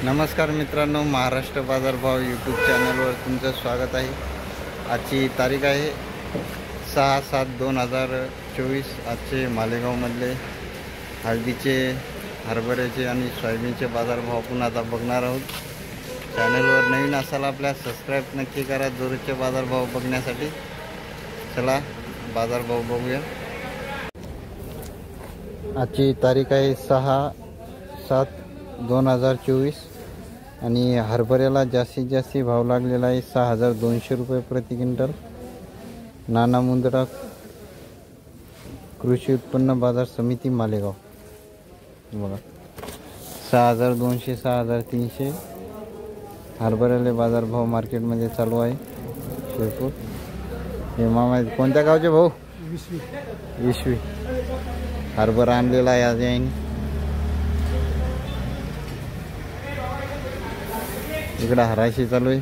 नमस्कार मित्रांनो, महाराष्ट्र बाजारभाव यूट्यूब चॅनलवर तुमचं स्वागत आहे। आजची तारीख आहे 6/7/2024। आजचे मालेगावमधले हळदीचे, हरभऱ्याचे आणि सोयाबीनचे बाजारभाव आपण आता बघणार आहोत। चॅनलवर नवीन असाल आपल्या सबस्क्राईब नक्की करा दररोजचे बाजारभाव बघण्यासाठी। चला बाजारभाव बघूया। आजची तारीख आहे 6/7/2024 आणि हरभऱ्याला जास्तीत जास्त भाव लागलेला आहे 6200 रुपये प्रति क्विंटल। नाना मुंदडा कृषी उत्पन्न बाजार समिती मालेगाव बघा 6200 6300 हरभऱ्याले बाजारभाव मार्केटमध्ये चालू आहे। शिरपूर हे मामा कोणत्या गावचे भाऊ? विश्वी हरभरा आणलेला आहे आज याने। इकडे हराशी चालू आहे।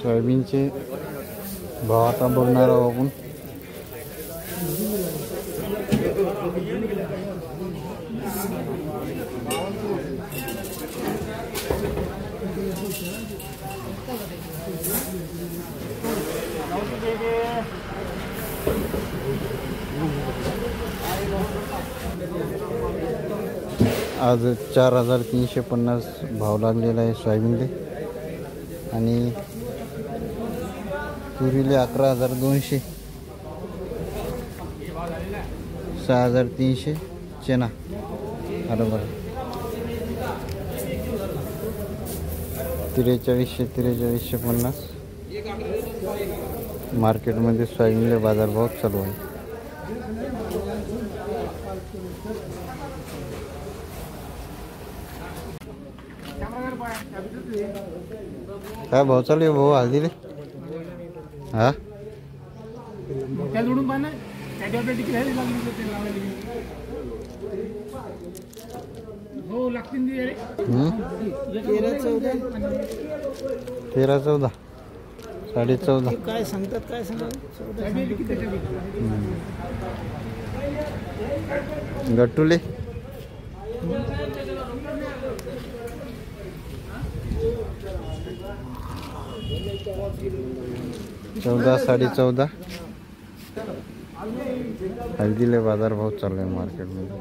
सोयाबीनचे भाव आता बघणार आहोत आपण। आज 4350 भाव लागलेला आहे सोयाबीनले आणि तुरीले 11200 6300 चना हरभरा 4350 मार्केटमध्ये सोयाबीनले बाजारभाव चालू आहे। काय भाव चालू आहे भाऊ हळदीले? हा हो लागतील 13-14 14.5 काय सांगतात काय सांगा गट्टुले 14-14 हळदीले बाजारभाव चालू आहे मार्केटमध्ये।